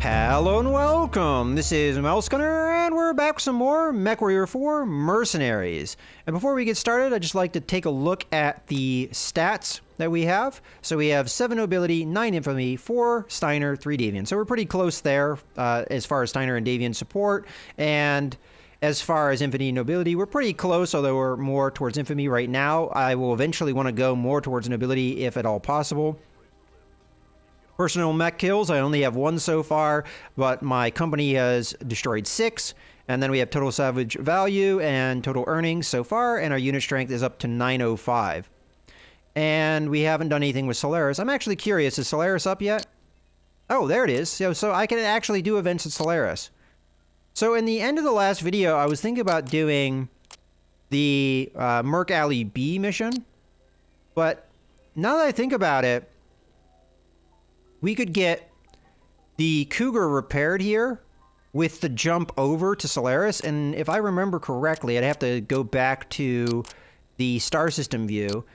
Hello and welcome! This is Gunner, and we're back with some more MechWarrior 4 Mercenaries. And before we get started, I'd just like to take a look at the stats that we have. So we have 7 Nobility, 9 Infamy, 4 Steiner, 3 Davian. So we're pretty close there as far as Steiner and Davian support. And as far as Infamy and Nobility, we're pretty close, although we're more towards Infamy right now. I will eventually want to go more towards Nobility if at all possible. Personal mech kills, I only have 1 so far, but my company has destroyed 6. And then we have total salvage value and total earnings so far, and our unit strength is up to 905. And we haven't done anything with Solaris. I'm actually curious, is Solaris up yet? Oh, there it is. So I can actually do events at Solaris. So in the end of the last video, I was thinking about doing the Merc Alley B mission. But now that I think about it, we could get the Cougar repaired here with the jump over to Solaris. And if I remember correctly, I'd have to go back to the star system view.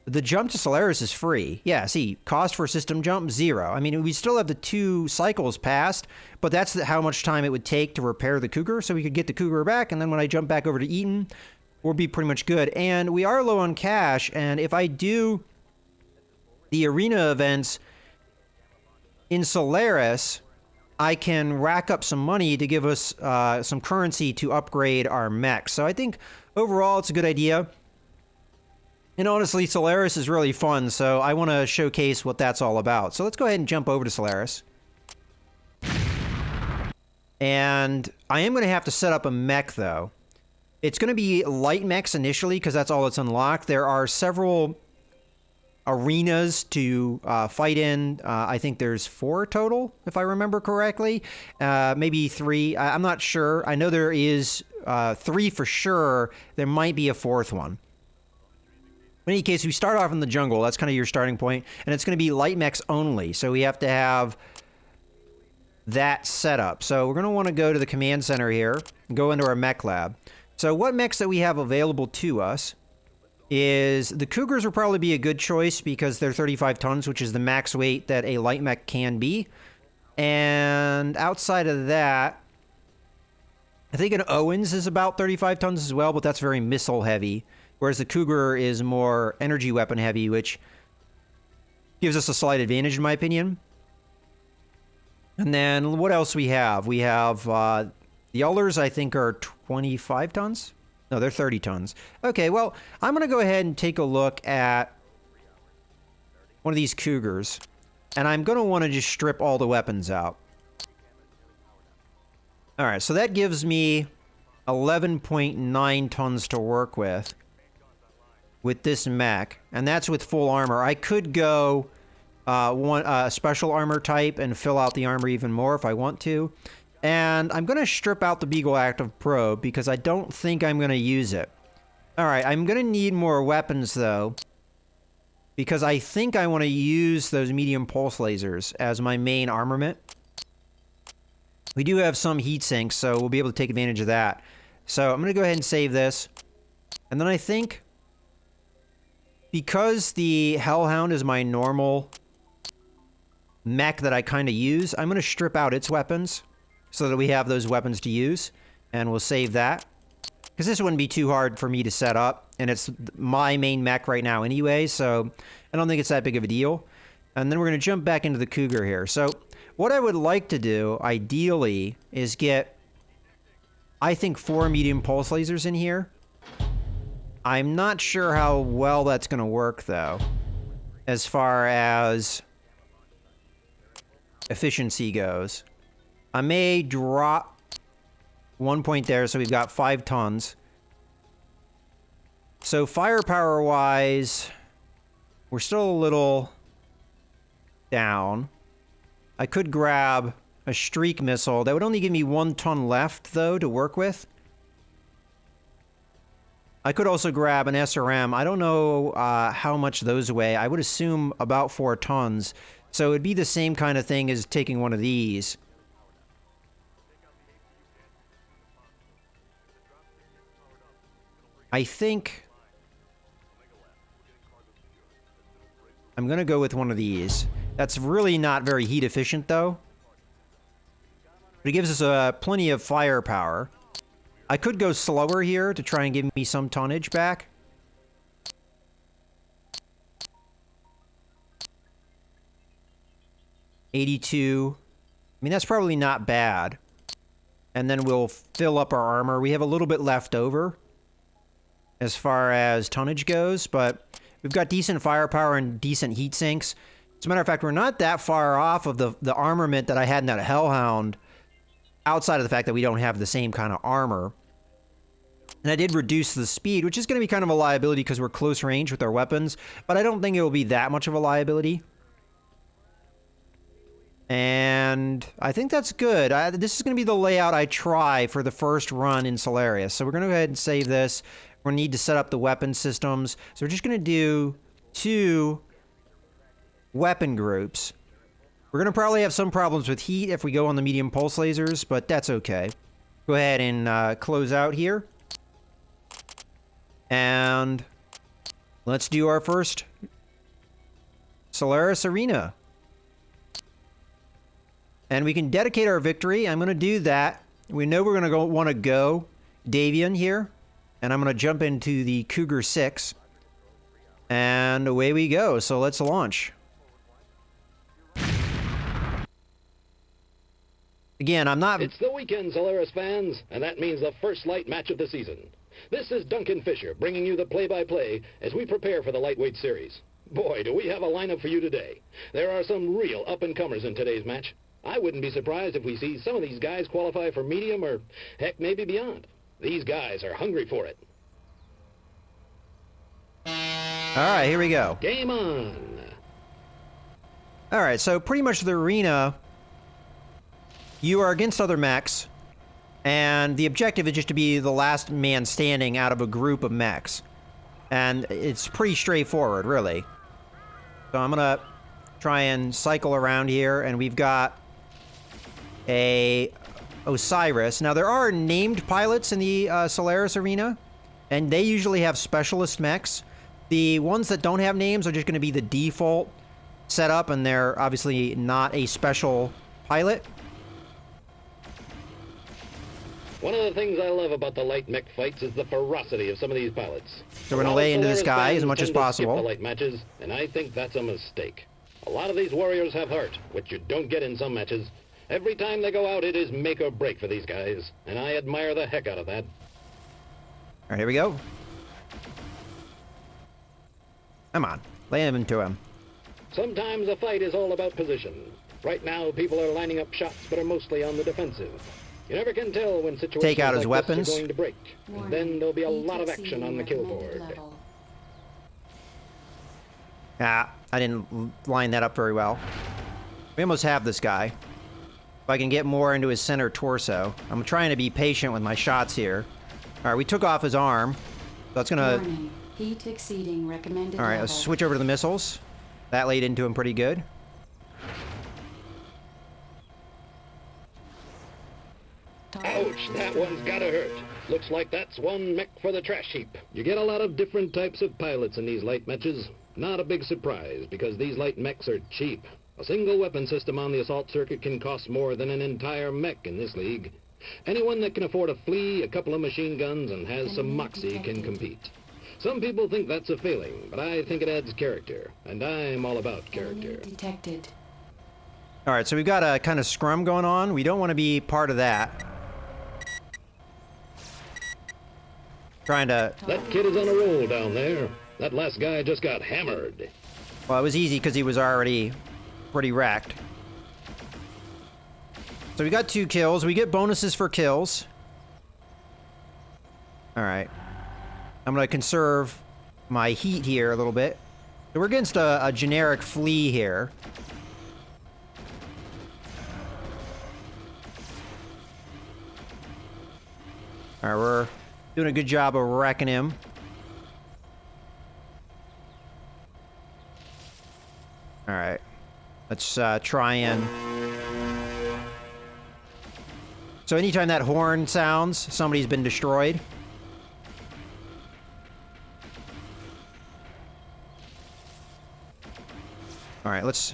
The jump to Solaris is free. Yeah, see, cost for system jump, 0. I mean, we still have the 2 cycles passed, but that's how much time it would take to repair the Cougar. So we could get the Cougar back, and then when I jump back over to Eaton, we'll be pretty much good. And we are low on cash, and if I do the arena events in Solaris, I can rack up some money to give us some currency to upgrade our mechs. So I think overall it's a good idea. And honestly, Solaris is really fun, so I want to showcase what that's all about. So let's go ahead and jump over to Solaris. And I am going to have to set up a mech, though. It's going to be light mechs initially, because that's all that's unlocked. There are several arenas to fight in. I think there's 4 total, if I remember correctly. Maybe 3. I'm not sure. I know there is 3 for sure. There might be a 4th one. In any case, we start off in the jungle. That's kind of your starting point. And it's going to be light mechs only. So we have to have that set up. So we're going to want to go to the command center here and go into our mech lab. So what mechs that we have available to us is the Cougars will probably be a good choice because they're 35 tons, which is the max weight that a light mech can be. And outside of that, I think an Owens is about 35 tons as well, but that's very missile heavy. Whereas the Cougar is more energy weapon heavy, which gives us a slight advantage in my opinion. And then what else we have? We have the Ullers, I think, are 25 tons. No, they're 30 tons. Okay, well, I'm going to go ahead and take a look at one of these Cougars. And I'm going to want to just strip all the weapons out. Alright, so that gives me 11.9 tons to work with this mech. And that's with full armor. I could go special armor type and fill out the armor even more if I want to. And I'm going to strip out the Beagle Active Probe because I don't think I'm going to use it. Alright, I'm going to need more weapons though, because I think I want to use those medium pulse lasers as my main armament. We do have some heat sinks, so we'll be able to take advantage of that. So I'm going to go ahead and save this. And then I think, because the Hellhound is my normal mech that I kind of use, I'm going to strip out its weapons so that we have those weapons to use, and we'll save that. Because this wouldn't be too hard for me to set up, and it's my main mech right now anyway, so I don't think it's that big of a deal. And then we're going to jump back into the Cougar here. So what I would like to do, ideally, is get, I think, 4 medium pulse lasers in here. I'm not sure how well that's going to work, though, as far as efficiency goes. I may drop 1 point there, so we've got 5 tons. So firepower-wise, we're still a little down. I could grab a streak missile. That would only give me 1 ton left, though, to work with. I could also grab an SRM. I don't know how much those weigh. I would assume about 4 tons. So it would be the same kind of thing as taking one of these. I think I'm going to go with one of these. That's really not very heat efficient, though. But it gives us plenty of firepower. I could go slower here to try and give me some tonnage back. $82. I mean, that's probably not bad. And then we'll fill up our armor. We have a little bit left over as far as tonnage goes, but we've got decent firepower and decent heat sinks. As a matter of fact, we're not that far off of the armament that I had in that Hellhound, outside of the fact that we don't have the same kind of armor. And I did reduce the speed, which is going to be kind of a liability because we're close range with our weapons, but I don't think it will be that much of a liability. And I think that's good. This is going to be the layout I try for the first run in Solarius. So we're going to go ahead and save this. We're going to need to set up the weapon systems. So we're just going to do 2 weapon groups. We're going to probably have some problems with heat if we go on the medium pulse lasers, but that's okay. Go ahead and close out here. And let's do our first Solaris Arena. And we can dedicate our victory. I'm going to do that. We know we're going to want to go Davian here. And I'm going to jump into the Cougar 6. And away we go. So let's launch. Again, I'm not... It's the weekend, Solaris fans, and that means the first light match of the season. This is Duncan Fisher bringing you the play-by-play as we prepare for the lightweight series. Boy, do we have a lineup for you today. There are some real up-and-comers in today's match. I wouldn't be surprised if we see some of these guys qualify for medium or, heck, maybe beyond. These guys are hungry for it. All right, here we go. Game on. All right, so pretty much the arena, you are against other mechs, and the objective is just to be the last man standing out of a group of mechs. And it's pretty straightforward, really. So I'm going to try and cycle around here, and we've got a Osiris. Now, there are named pilots in the Solaris arena, and they usually have specialist mechs. The ones that don't have names are just going to be the default setup, and they're obviously not a special pilot. One of the things I love about the light mech fights is the ferocity of some of these pilots. So we're going to lay into this guy as much as possible. The light matches, and I think that's a mistake. A lot of these warriors have heart, which you don't get in some matches. Every time they go out, it is make or break for these guys, and I admire the heck out of that. All right, here we go. Come on, lay him into him. Sometimes a fight is all about position. Right now, people are lining up shots, but are mostly on the defensive. You never can tell when situations take out his like weapons. This are going to break. And then there'll be a lot of action on the kill board. Ah, I didn't line that up very well. We almost have this guy. If I can get more into his center torso. I'm trying to be patient with my shots here. All right, we took off his arm. So that's gonna... Warning. Heat exceeding recommended All right, level. let's switch over to the missiles. That laid into him pretty good. Ouch, that one's gotta hurt. Looks like that's one mech for the trash heap. You get a lot of different types of pilots in these light matches. Not a big surprise, because these light mechs are cheap. A single weapon system on the assault circuit can cost more than an entire mech in this league. Anyone that can afford a flea, a couple of machine guns, and has some moxie can compete. Some people think that's a failing, but I think it adds character, and I'm all about character. Detected. All right, so we've got a kind of scrum going on. We don't want to be part of that. Trying to... That kid is on a roll down there. That last guy just got hammered. Well, it was easy because he was already pretty wrecked. So we got 2 kills. We get bonuses for kills. All right. I'm going to conserve my heat here a little bit. So we're against a generic flea here. All right, we're doing a good job of wrecking him. All right. Let's try and... So anytime that horn sounds, somebody's been destroyed. All right, let's...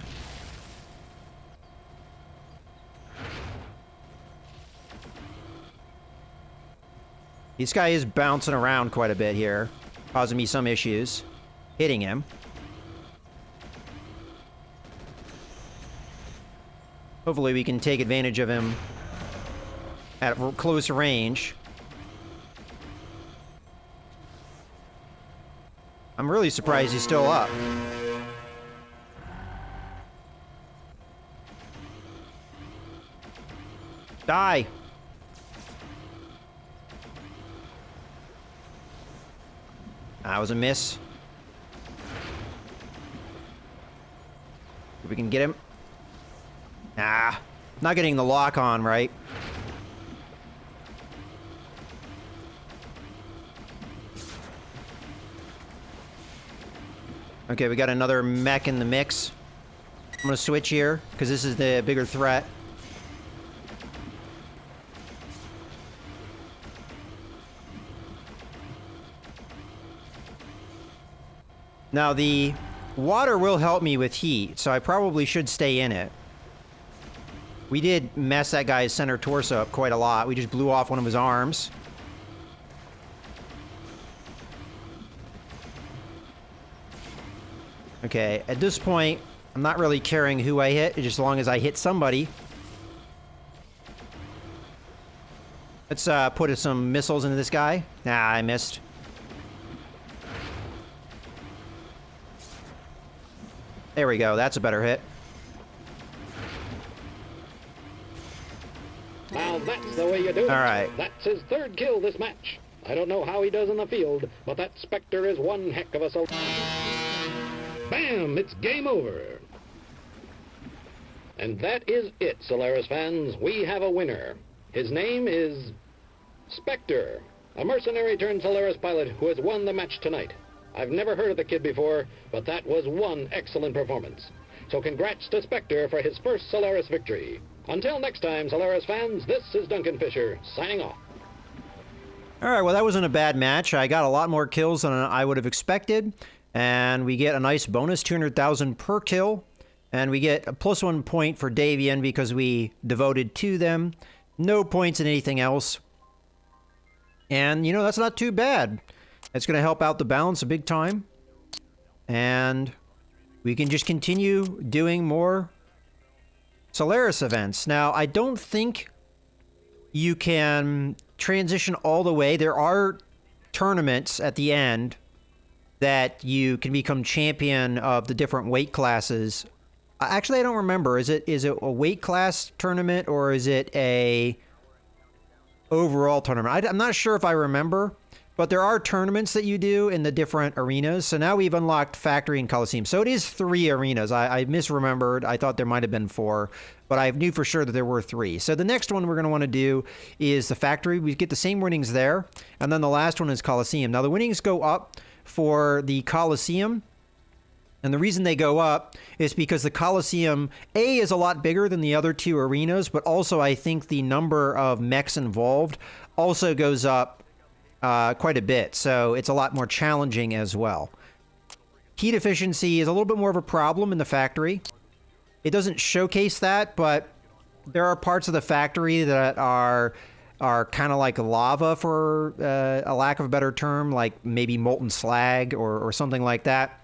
This guy is bouncing around quite a bit here, causing me some issues. Hitting him. Hopefully we can take advantage of him at close range. I'm really surprised he's still up. Die! That was a miss. If we can get him. Ah, not getting the lock on, right? Okay, we got another mech in the mix. I'm gonna switch here, because this is the bigger threat. Now, the water will help me with heat, so I probably should stay in it. We did mess that guy's center torso up quite a lot. We just blew off one of his arms. Okay, at this point, I'm not really caring who I hit, just as long as I hit somebody. Let's put some missiles into this guy. Nah, I missed. There we go, that's a better hit. Now that's the way you do it. All right. That's his third kill this match. I don't know how he does in the field, but that Spectre is one heck of a soldier. Bam! It's game over. And that is it, Solaris fans. We have a winner. His name is Spectre, a mercenary turned Solaris pilot who has won the match tonight. I've never heard of the kid before, but that was one excellent performance. So congrats to Spectre for his first Solaris victory. Until next time, Solaris fans, this is Duncan Fisher, signing off. Alright, well that wasn't a bad match. I got a lot more kills than I would have expected. And we get a nice bonus, 200,000 per kill. And we get a +1 point for Davian because we devoted to them. No points in anything else. And, you know, that's not too bad. It's going to help out the balance a big time. And we can just continue doing more Solaris events. Now, I don't think you can transition all the way. There are tournaments at the end that you can become champion of the different weight classes. Actually, I don't remember. Is it a weight class tournament or is it a overall tournament? I'm not sure if I remember, but there are tournaments that you do in the different arenas. So now we've unlocked Factory and Coliseum. So it is 3 arenas. I misremembered. I thought there might have been 4, but I knew for sure that there were 3. So the next one we're going to want to do is the Factory. We get the same winnings there. And then the last one is Coliseum. Now the winnings go up for the Coliseum. And the reason they go up is because the Coliseum, A, is a lot bigger than the other 2 arenas, but also I think the number of mechs involved also goes up quite a bit. So it's a lot more challenging as well. Heat efficiency is a little bit more of a problem in the Factory. It doesn't showcase that, but there are parts of the Factory that are kind of like lava, for a lack of a better term, like maybe molten slag or something like that.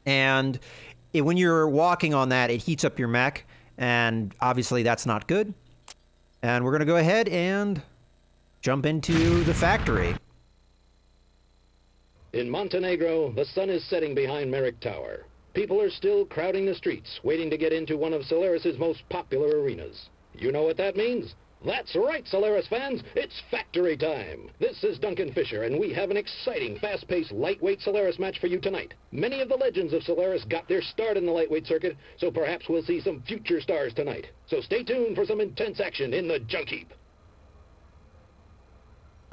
And when you're walking on that, it heats up your mech, and obviously that's not good. And we're going to go ahead and jump into the Factory. In Montenegro, the sun is setting behind Merrick Tower. People are still crowding the streets, waiting to get into one of Solaris's most popular arenas. You know what that means? That's right, Solaris fans, it's Factory time. This is Duncan Fisher, and we have an exciting, fast-paced, lightweight Solaris match for you tonight. Many of the legends of Solaris got their start in the lightweight circuit, so perhaps we'll see some future stars tonight. So stay tuned for some intense action in the junk heap.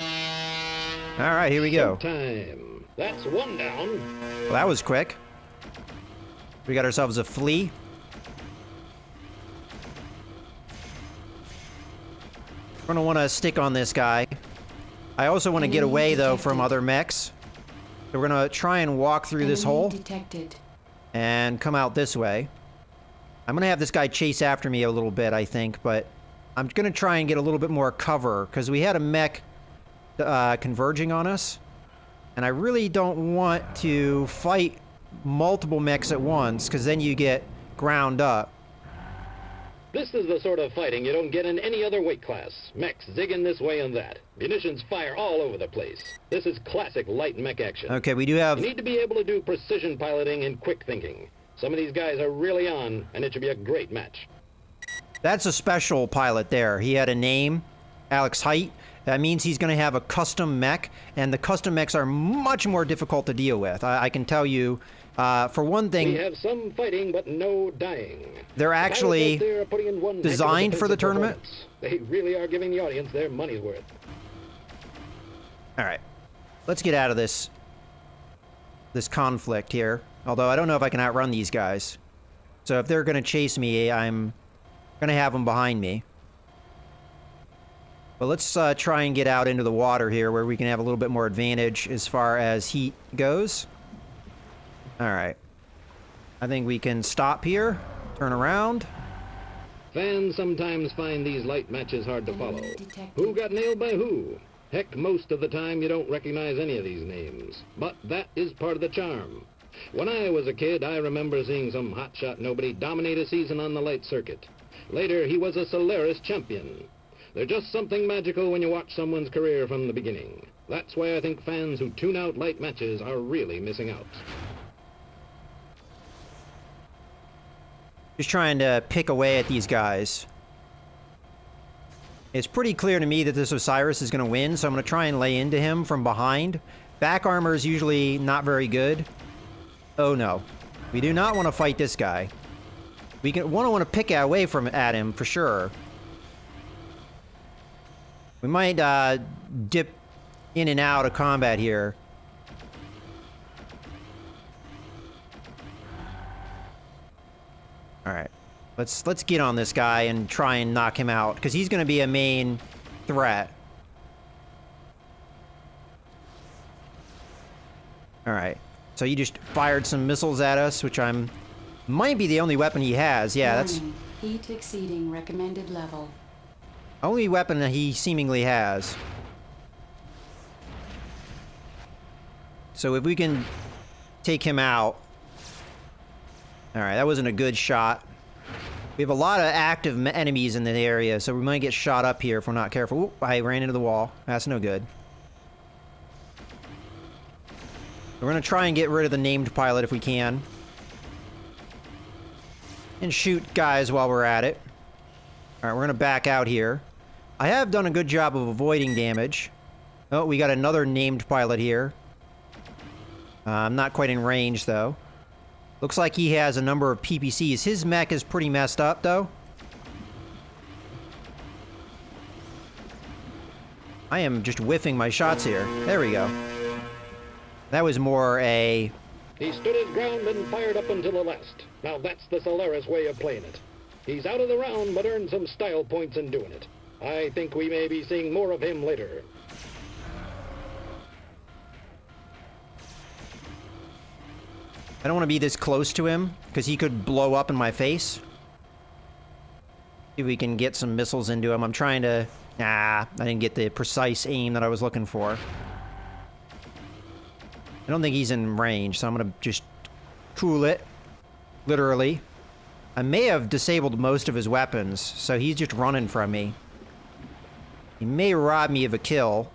All right, here we go. Time. That's one down. Well, that was quick. We got ourselves a flea. We're going to want to stick on this guy. I also want to get away, though, from other mechs. So we're going to try and walk through this hole and come out this way. I'm going to have this guy chase after me a little bit, I think, but I'm going to try and get a little bit more cover because we had a mech converging on us. And I really don't want to fight multiple mechs at once, because then you get ground up. This is the sort of fighting you don't get in any other weight class. Mechs zigging this way and that. Munitions fire all over the place. This is classic light mech action. Okay, we do have... You need to be able to do precision piloting and quick thinking. Some of these guys are really on, and it should be a great match. That's a special pilot there. He had a name, Alex Height. That means he's going to have a custom mech, and the custom mechs are much more difficult to deal with. I can tell you, for one thing... We have some fighting, but no dying. They're actually are putting in one designed for the tournament. They really are giving the audience their money's worth. All right. Let's get out of this conflict here. Although I don't know if I can outrun these guys. So if they're going to chase me, I'm going to have them behind me. But let's try and get out into the water here where we can have a little bit more advantage as far as heat goes. All right. I think we can stop here, turn around. Fans sometimes find these light matches hard to follow. Detected. Who got nailed by who? Heck, most of the time you don't recognize any of these names. But that is part of the charm. When I was a kid, I remember seeing some hotshot nobody dominate a season on the light circuit. Later, he was a Solaris champion. There's just something magical when you watch someone's career from the beginning. That's why I think fans who tune out light matches are really missing out. Just trying to pick away at these guys. It's pretty clear to me that this Osiris is going to win, so I'm going to try and lay into him from behind. Back armor is usually not very good. Oh no. We do not want to fight this guy. We want to pick away at him for sure. We might dip in and out of combat here. All right, let's get on this guy and try and knock him out, because he's going to be a main threat. All right, so he just fired some missiles at us, which might be the only weapon he has. Yeah, that's Warning. Heat exceeding recommended level. only weapon that he seemingly has. So if we can take him out. All right, that wasn't a good shot. We have a lot of active enemies in the area, so we might get shot up here if we're not careful. Ooh, I ran into the wall. That's no good. We're going to try and get rid of the named pilot if we can. And shoot guys while we're at it. All right, we're going to back out here. I have done a good job of avoiding damage. Oh, we got another named pilot here. I'm not quite in range, though. Looks like he has a number of PPCs. His mech is pretty messed up, though. I am just whiffing my shots here. There we go. That was more a... He stood his ground and fired up until the last. Now that's the Solaris way of playing it. He's out of the round, but earned some style points in doing it. I think we may be seeing more of him later. I don't want to be this close to him, because he could blow up in my face. See if we can get some missiles into him. I'm trying to... I didn't get the precise aim that I was looking for. I don't think he's in range, so I'm going to just cool it. Literally. I may have disabled most of his weapons, so he's just running from me. He may rob me of a kill.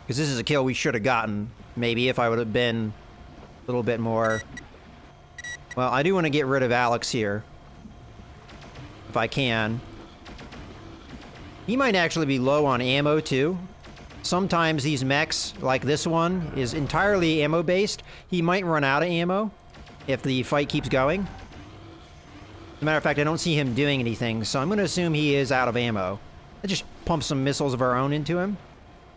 Because this is a kill we should have gotten. Maybe if I would have been a little bit more... Well, I do want to get rid of Alex here. If I can. He might actually be low on ammo, too. Sometimes these mechs, like this one, is entirely ammo-based. He might run out of ammo if the fight keeps going. As a matter of fact, I don't see him doing anything, so I'm going to assume he is out of ammo. Let's just pump some missiles of our own into him.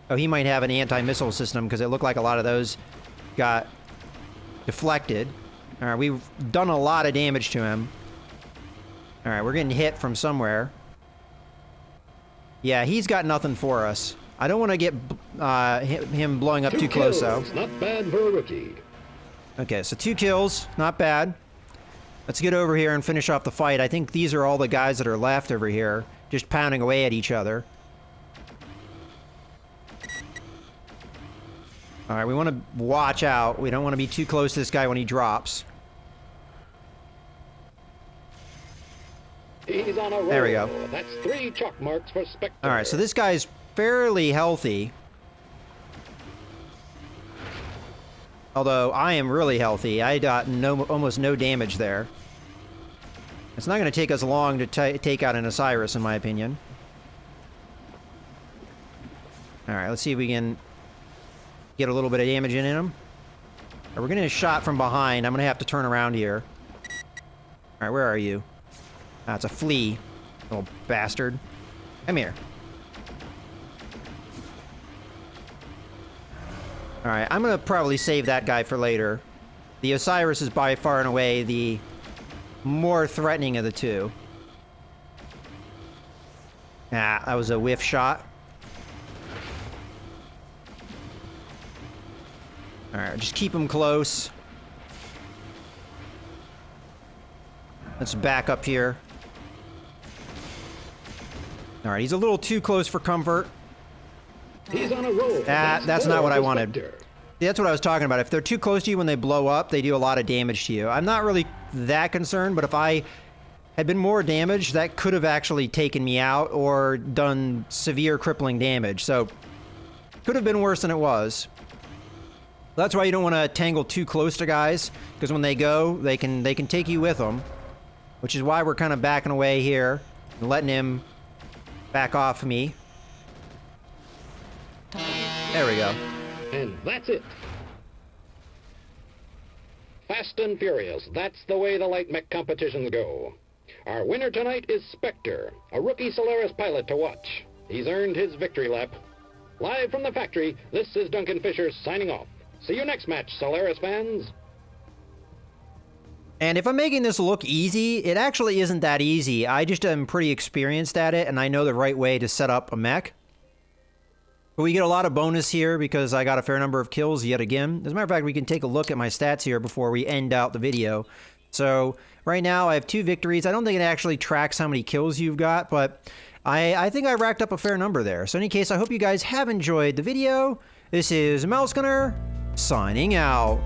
Oh, he might have an anti-missile system, because it looked like a lot of those got deflected. All right, we've done a lot of damage to him. All right, we're getting hit from somewhere. Yeah, he's got nothing for us. I don't want to get him blowing up too close, though. Not bad for a rookie. Okay, so 2 kills. Not bad. Let's get over here and finish off the fight. I think these are all the guys that are left over here, just pounding away at each other. All right, we want to watch out. We don't want to be too close to this guy when he drops. He's on a roll. There we go. That's 3 chalk marks for Spectre. All right, so this guy's fairly healthy. Although I am really healthy. I got almost no damage there. It's not going to take us long to take out an Osiris, in my opinion. All right, let's see if we can get a little bit of damage in him. Right, we're getting a shot from behind. I'm going to have to turn around here. All right, where are you? Ah, it's a flea. Little bastard. Come here. All right, I'm going to probably save that guy for later. The Osiris is by far and away the more threatening of the two. Ah, that was a whiff shot. Alright, just keep him close. Let's back up here. Alright, he's a little too close for comfort. He's on a roll. That's not what I wanted. Spectre. That's what I was talking about. If they're too close to you when they blow up, they do a lot of damage to you. I'm not really that concerned, but if I had been more damaged, that could have actually taken me out or done severe crippling damage. So, could have been worse than it was. That's why you don't want to tangle too close to guys, because when they go, they can take you with them. Which is why we're kind of backing away here and letting him back off me. There we go. And that's it. Fast and furious, that's the way the light mech competitions go. Our winner tonight is Spectre, a rookie Solaris pilot to watch. He's earned his victory lap. Live from the factory, this is Duncan Fisher signing off. See you next match, Solaris fans. And if I'm making this look easy, it actually isn't that easy. I just am pretty experienced at it, and I know the right way to set up a mech. But we get a lot of bonus here because I got a fair number of kills yet again. As a matter of fact, we can take a look at my stats here before we end out the video. So right now I have 2 victories. I don't think it actually tracks how many kills you've got, but I think I racked up a fair number there. So in any case, I hope you guys have enjoyed the video. This is Mouse Gunner, signing out.